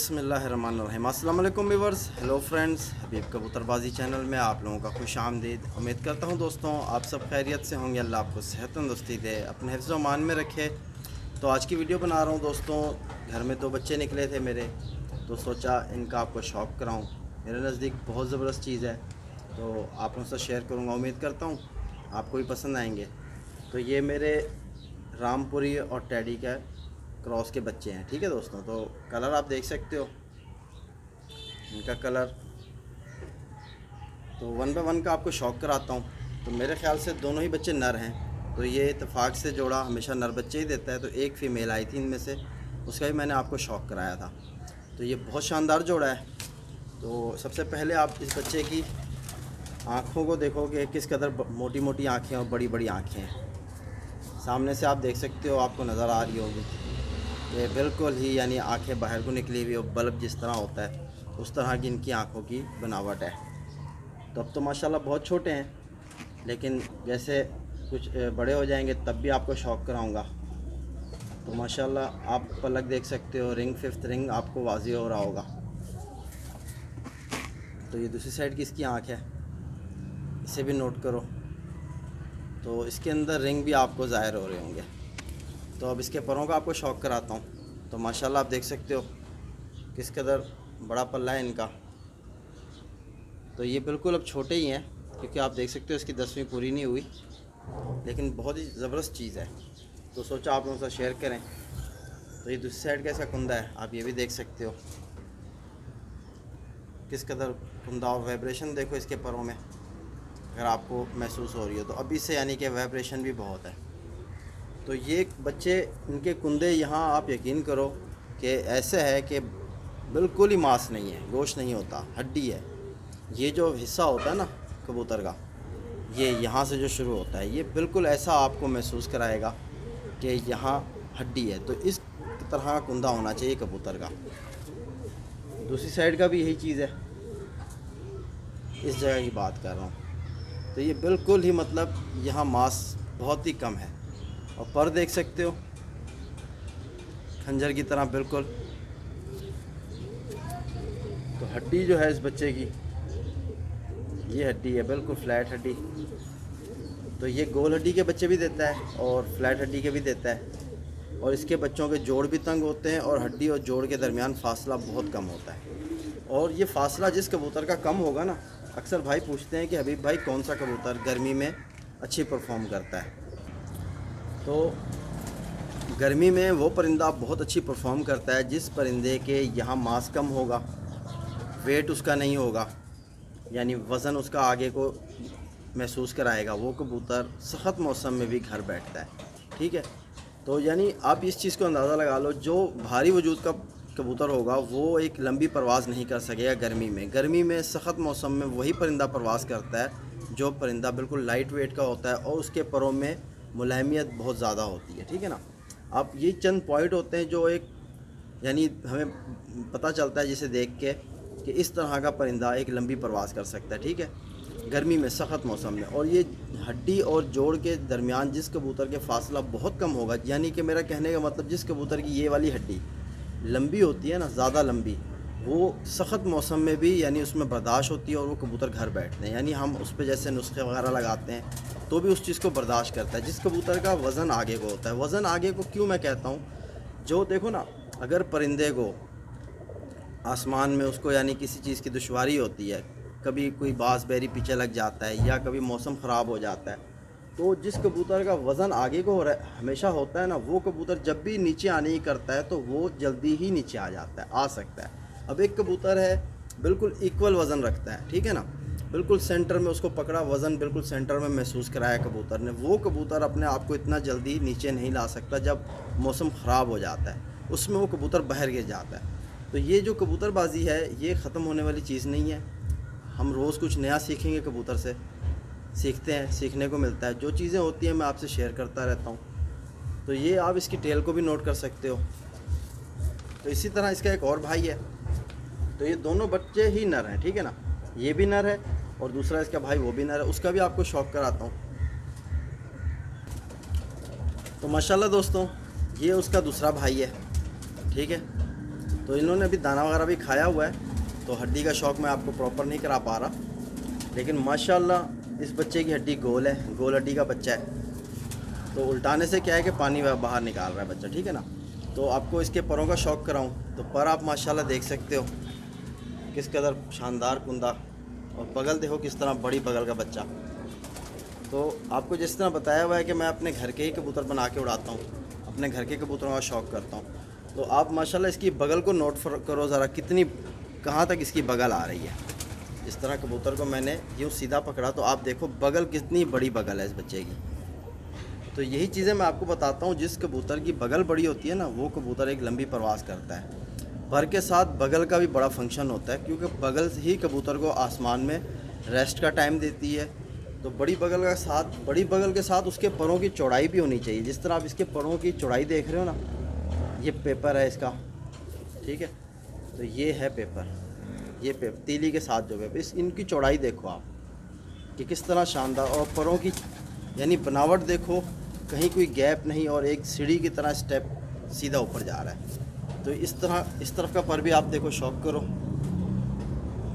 बिस्मिल्लाहिर्रहमानिर्रहीम। अस्सलाम वालेकुम व्यूअर्स, हेलो फ्रेंड्स, हबीब कबूतरबाजी चैनल में आप लोगों का खुश आमदीद। उम्मीद करता हूँ दोस्तों आप सब खैरियत से होंगे। अल्लाह आपको सेहत तंदुरुस्ती दे, अपने हिफ्ज़ व मान में रखे। तो आज की वीडियो बना रहा हूँ दोस्तों। घर में दो बच्चे निकले थे मेरे, तो सोचा इनका आपको शौक़ कराऊँ। मेरे नज़दीक बहुत ज़बरदस्त चीज़ है, तो आप उनसे शेयर करूँगा। उम्मीद करता हूँ आपको भी पसंद आएंगे। तो ये मेरे रामपुरी और टैडी का क्रॉस के बच्चे हैं, ठीक है दोस्तों। तो कलर आप देख सकते हो इनका कलर। तो वन बाय वन का आपको शौक़ कराता हूँ। तो मेरे ख़्याल से दोनों ही बच्चे नर हैं। तो ये इत्तेफाक से जोड़ा हमेशा नर बच्चे ही देता है। तो एक फ़ीमेल आई थी इनमें से, उसका भी मैंने आपको शौक़ कराया था। तो ये बहुत शानदार जोड़ा है। तो सबसे पहले आप इस बच्चे की आँखों को देखो कि किस कदर मोटी मोटी आँखें और बड़ी बड़ी आँखें हैं। सामने से आप देख सकते हो, आपको नज़र आ रही होगी ये बिल्कुल ही यानी आंखें बाहर को निकली हुई और बल्ब जिस तरह होता है उस तरह की इनकी आंखों की बनावट है। तो अब तो माशाल्लाह बहुत छोटे हैं, लेकिन जैसे कुछ बड़े हो जाएंगे तब भी आपको शौक़ कराऊंगा। तो माशाल्लाह आप पलक देख सकते हो, रिंग 5th रिंग आपको वाज़ी हो रहा होगा। तो ये दूसरी साइड की इसकी आँख है, इसे भी नोट करो। तो इसके अंदर रिंग भी आपको ज़ाहिर हो रहे होंगे। तो अब इसके परों का आपको शौक़ कराता हूँ। तो माशाल्लाह आप देख सकते हो किस कदर बड़ा पल्ला है इनका। तो ये बिल्कुल अब छोटे ही हैं, क्योंकि आप देख सकते हो इसकी 10वीं पूरी नहीं हुई, लेकिन बहुत ही ज़बरदस्त चीज़ है। तो सोचा आप लोगों से शेयर करें। तो ये दूसरी साइड का इसका कुंदा है, आप ये भी देख सकते हो किस कदर कुंदा। और वाइब्रेशन देखो इसके परों में, अगर आपको महसूस हो रही हो तो अभी से यानी कि वाइब्रेशन भी बहुत है। तो ये बच्चे इनके कुंदे यहाँ आप यकीन करो कि ऐसे है कि बिल्कुल ही मांस नहीं है, गोश्त नहीं होता, हड्डी है। ये जो हिस्सा होता है ना कबूतर का, ये यहाँ से जो शुरू होता है, ये बिल्कुल ऐसा आपको महसूस कराएगा कि यहाँ हड्डी है। तो इस तरह का कुंदा होना चाहिए कबूतर का। दूसरी साइड का भी यही चीज़ है, इस जगह की बात कर रहा हूँ। तो ये बिल्कुल ही मतलब यहाँ मांस बहुत ही कम है। और पर देख सकते हो खंजर की तरह बिल्कुल। तो हड्डी जो है इस बच्चे की, ये हड्डी है बिल्कुल फ्लैट हड्डी। तो ये गोल हड्डी के बच्चे भी देता है और फ्लैट हड्डी के भी देता है। और इसके बच्चों के जोड़ भी तंग होते हैं और हड्डी और जोड़ के दरमियान फासला बहुत कम होता है। और ये फासला जिस कबूतर का कम होगा ना, अक्सर भाई पूछते हैं कि हबीब भाई कौन सा कबूतर गर्मी में अच्छी परफॉर्म करता है। तो गर्मी में वो परिंदा बहुत अच्छी परफॉर्म करता है जिस परिंदे के यहाँ मांस कम होगा, वेट उसका नहीं होगा, यानी वज़न उसका आगे को महसूस कराएगा। वो कबूतर सख्त मौसम में भी घर बैठता है, ठीक है। तो यानी आप इस चीज़ को अंदाज़ा लगा लो, जो भारी वजूद का कबूतर होगा वो एक लंबी परवाज़ नहीं कर सकेगा गर्मी में। गर्मी में सख्त मौसम में वही परिंदा परवाज़ करता है जो परिंदा बिल्कुल लाइट वेट का होता है और उसके परों में मुलायमियत बहुत ज़्यादा होती है, ठीक है ना। अब ये चंद पॉइंट होते हैं जो एक यानी हमें पता चलता है जिसे देख के कि इस तरह का परिंदा एक लंबी परवाज़ कर सकता है, ठीक है, गर्मी में सख्त मौसम में। और ये हड्डी और जोड़ के दरमियान जिस कबूतर के फासला बहुत कम होगा, यानी कि मेरा कहने का मतलब जिस कबूतर की ये वाली हड्डी लंबी होती है ना, ज़्यादा लंबी, वो सख्त मौसम में भी यानी उसमें बर्दाश्त होती है और वो कबूतर घर बैठते हैं। यानी हम उस पर जैसे नुस्खे वगैरह लगाते हैं तो भी उस चीज़ को बर्दाश्त करता है। जिस कबूतर का वज़न आगे को होता है, वज़न आगे को क्यों मैं कहता हूँ, जो देखो ना, अगर परिंदे को आसमान में उसको यानी किसी चीज़ की दुश्वारी होती है, कभी कोई बांस बेरी पीछे लग जाता है या कभी मौसम ख़राब हो जाता है, तो जिस कबूतर का वज़न आगे को हमेशा होता है ना, वो कबूतर जब भी नीचे आने ही करता है तो वो जल्दी ही नीचे आ जाता है, आ सकता है। अब एक कबूतर है बिल्कुल इक्वल वज़न रखता है, ठीक है ना, बिल्कुल सेंटर में उसको पकड़ा, वज़न बिल्कुल सेंटर में महसूस कराया कबूतर ने, वो कबूतर अपने आप को इतना जल्दी नीचे नहीं ला सकता। जब मौसम ख़राब हो जाता है उसमें वो कबूतर बाहर गिर जाता है। तो ये जो कबूतरबाजी है ये ख़त्म होने वाली चीज़ नहीं है। हम रोज़ कुछ नया सीखेंगे, कबूतर से सीखते हैं, सीखने को मिलता है। जो चीज़ें होती हैं मैं आपसे शेयर करता रहता हूँ। तो ये आप इसकी टेल को भी नोट कर सकते हो। तो इसी तरह इसका एक और भाई है। तो ये दोनों बच्चे ही नर हैं, ठीक है ना, ये भी नर है और दूसरा इसका भाई वो भी नर है। उसका भी आपको शौक़ कराता हूँ। तो माशाल्लाह दोस्तों, ये उसका दूसरा भाई है, ठीक है। तो इन्होंने अभी दाना वगैरह भी खाया हुआ है, तो हड्डी का शौक मैं आपको प्रॉपर नहीं करा पा रहा, लेकिन माशाल्लाह इस बच्चे की हड्डी गोल है, गोल हड्डी का बच्चा है। तो उल्टाने से क्या है कि पानी बाहर निकाल रहा है बच्चा, ठीक है ना। तो आपको इसके परों का शौक कराऊं तो पर आप माशाल्लाह देख सकते हो किस कदर शानदार कुंदा, और बगल देखो किस तरह बड़ी बगल का बच्चा। तो आपको जिस तरह बताया हुआ है कि मैं अपने घर के ही कबूतर बना के उड़ाता हूँ, अपने घर के कबूतरों का शौक़ करता हूँ। तो आप माशाल्लाह इसकी बगल को नोट करो ज़रा, कितनी कहाँ तक इसकी बगल आ रही है। इस तरह कबूतर को मैंने यूँ सीधा पकड़ा तो आप देखो बगल कितनी बड़ी बगल है इस बच्चे की। तो यही चीज़ें मैं आपको बताता हूँ, जिस कबूतर की बगल बड़ी होती है ना, वो कबूतर एक लंबी परवाज़ करता है। पर के साथ बगल का भी बड़ा फंक्शन होता है, क्योंकि बगल ही कबूतर को आसमान में रेस्ट का टाइम देती है। तो बड़ी बगल के साथ उसके परों की चौड़ाई भी होनी चाहिए। जिस तरह आप इसके परों की चौड़ाई देख रहे हो ना, ये पेपर है इसका, ठीक है। तो ये है पेपर, ये पेपर तीली के साथ जो पेपर, इनकी चौड़ाई देखो आप कि किस तरह शानदार, और परों की यानी बनावट देखो, कहीं कोई गैप नहीं, और एक सीढ़ी की तरह स्टेप सीधा ऊपर जा रहा है। तो इस तरफ का पर भी आप देखो, शौक करो,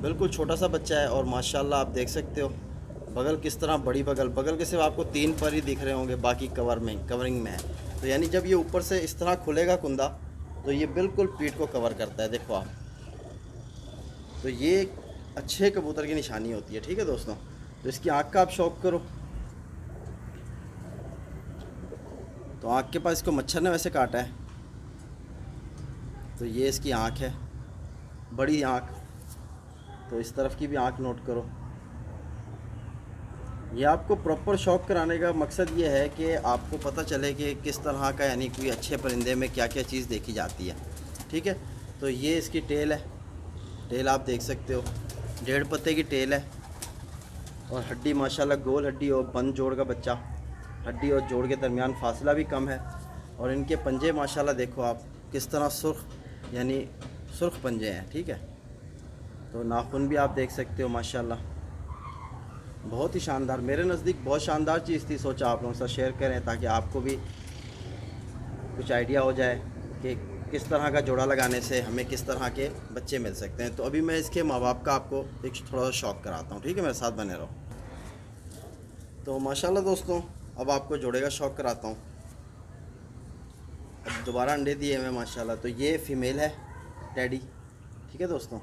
बिल्कुल छोटा सा बच्चा है। और माशाल्लाह आप देख सकते हो बगल किस तरह बड़ी बगल के सिर्फ आपको 3 पर ही दिख रहे होंगे, बाकी कवरिंग में है। तो यानी जब ये ऊपर से इस तरह खुलेगा कुंदा तो ये बिल्कुल पीठ को कवर करता है, देखो आप। तो ये एक अच्छे कबूतर की निशानी होती है, ठीक है दोस्तों। तो इसकी आँख का आप शौक करो। तो आँख के पास इसको मच्छर ने वैसे काटा है, तो ये इसकी आँख है, बड़ी आँख। तो इस तरफ की भी आँख नोट करो। ये आपको प्रॉपर शौक कराने का मकसद ये है कि आपको पता चले कि किस तरह का, यानी कोई अच्छे परिंदे में क्या क्या चीज़ देखी जाती है, ठीक है। तो ये इसकी टेल है, टेल आप देख सकते हो, 1.5 पत्ते की टेल है, और हड्डी माशाल्लाह गोल हड्डी और बंद जोड़ का बच्चा। हड्डी और जोड़ के दरमियान फासला भी कम है, और इनके पंजे माशाल्लाह देखो आप किस तरह सुर्ख, यानी सुर्ख पंजे हैं, ठीक है। तो नाखून भी आप देख सकते हो माशाल्लाह, बहुत ही शानदार, मेरे नज़दीक बहुत शानदार चीज़ थी। सोचा आप लोगों के साथ शेयर करें ताकि आपको भी कुछ आइडिया हो जाए कि किस तरह का जोड़ा लगाने से हमें किस तरह के बच्चे मिल सकते हैं। तो अभी मैं इसके माँ बाप का आपको एक थोड़ा सा शौक कराता हूँ, ठीक है, मेरे साथ बने रहो। तो माशाल्लाह दोस्तों, अब आपको जोड़े का शौक कराता हूँ। अब दोबारा अंडे दिए मैं माशाल्लाह। तो ये फ़ीमेल है टैडी, ठीक है दोस्तों।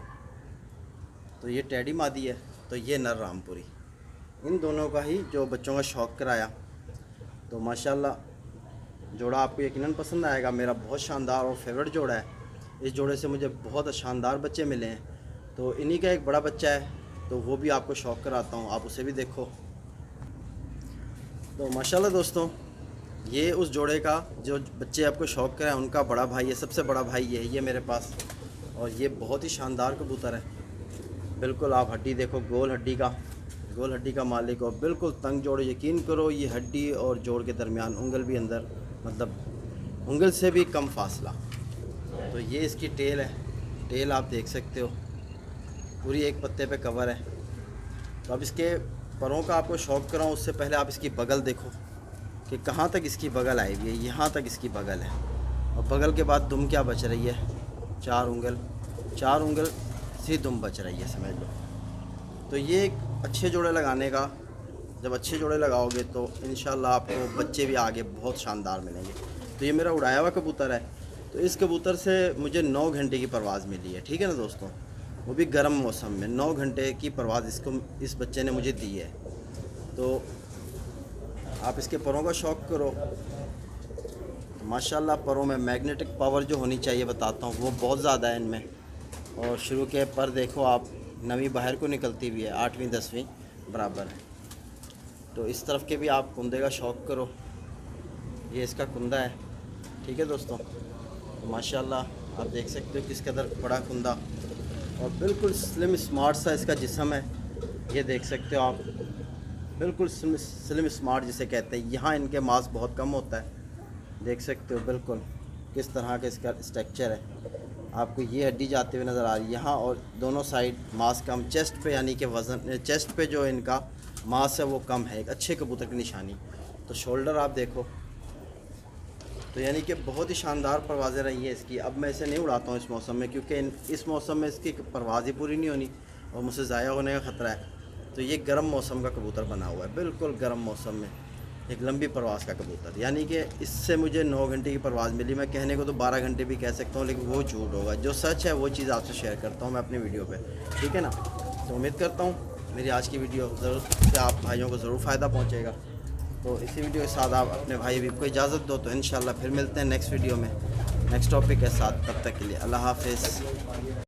तो ये टैडी मादी है, तो ये नर रामपुरी। इन दोनों का ही जो बच्चों का शौक़ कराया। तो माशाल्लाह जोड़ा आपको यकीनन पसंद आएगा, मेरा बहुत शानदार और फेवरेट जोड़ा है। इस जोड़े से मुझे बहुत शानदार बच्चे मिले हैं। तो इन्हीं का एक बड़ा बच्चा है, तो वो भी आपको शौक़ कराता हूँ, आप उसे भी देखो। तो माशाल्लाह दोस्तों, ये उस जोड़े का जो बच्चे आपको शौक़ कराए उनका बड़ा भाई है, सबसे बड़ा भाई ये मेरे पास। और ये बहुत ही शानदार कबूतर है, बिल्कुल आप हड्डी देखो, गोल हड्डी का मालिक, और बिल्कुल तंग जोड़। यकीन करो ये हड्डी और जोड़ के दरमियान उंगल भी अंदर, मतलब उंगल से भी कम फासला। तो ये इसकी टेल है, टेल आप देख सकते हो पूरी एक पत्ते पे कवर है। तो अब इसके परों का आपको शौक़ कराऊँ उससे पहले आप इसकी बगल देखो कि कहाँ तक इसकी बगल आई हुई है। यहाँ तक इसकी बगल है, और बगल के बाद दुम क्या बच रही है, 4 उंगल सी दुम बच रही है, समझ लो। तो ये एक अच्छे जोड़े लगाने का, जब अच्छे जोड़े लगाओगे तो इंशाल्लाह आपको बच्चे भी आगे बहुत शानदार मिलेंगे। तो ये मेरा उड़ाया हुआ कबूतर है। तो इस कबूतर से मुझे 9 घंटे की परवाज़ मिली है, ठीक है ना दोस्तों, वो भी गर्म मौसम में 9 घंटे की परवाज़ इस बच्चे ने मुझे दी है। तो आप इसके परों का शौक़ करो। माशाल्लाह परों में मैग्नेटिक पावर जो होनी चाहिए बताता हूँ, वो बहुत ज़्यादा है इनमें। और शुरू के पर देखो आप, नमी बाहर को निकलती भी है, 8वीं 10वीं बराबर है। तो इस तरफ के भी आप कुंदे का शौक़ करो। ये इसका कुंदा है, ठीक है दोस्तों। तो माशाल्लाह आप देख सकते हो किस कदर बड़ा कुंदा, और बिल्कुल स्लिम स्मार्ट सा इसका जिस्म है। ये देख सकते हो आप, बिल्कुल स्लिम स्मार्ट जिसे कहते हैं। यहाँ इनके मांस बहुत कम होता है, देख सकते हो बिल्कुल किस तरह का इसका स्ट्रक्चर है। आपको ये हड्डी जाते हुए नज़र आ रही है यहाँ, और दोनों साइड मांस कम, चेस्ट पे यानी कि वज़न, चेस्ट पे जो इनका मांस है वो कम है, एक अच्छे कबूतर की निशानी। तो शोल्डर आप देखो तो यानी कि बहुत ही शानदार परवाज़ें रही हैं इसकी। अब मैं इसे नहीं उड़ाता हूँ इस मौसम में, क्योंकि इस मौसम में इसकी परवाज़ ही पूरी नहीं होनी और मुझसे ज़ाया होने का ख़तरा है। तो ये गर्म मौसम का कबूतर बना हुआ है, बिल्कुल गर्म मौसम में एक लंबी परवाज़ का कबूतर। यानी कि इससे मुझे 9 घंटे की परवाज़ मिली। मैं कहने को तो 12 घंटे भी कह सकता हूँ, लेकिन वो झूठ होगा। जो सच है वो चीज़ आपसे शेयर करता हूँ मैं अपनी वीडियो पे, ठीक है ना। तो उम्मीद करता हूँ मेरी आज की वीडियो ज़रूर से आप भाइयों को ज़रूर फ़ायदा पहुँचेगा। तो इसी वीडियो के साथ आप अपने भाई भी को इजाज़त दो, तो इंशाल्लाह फिर मिलते हैं नेक्स्ट वीडियो में नेक्स्ट टॉपिक के साथ। तब तक के लिए अल्लाह हाफ़िज़।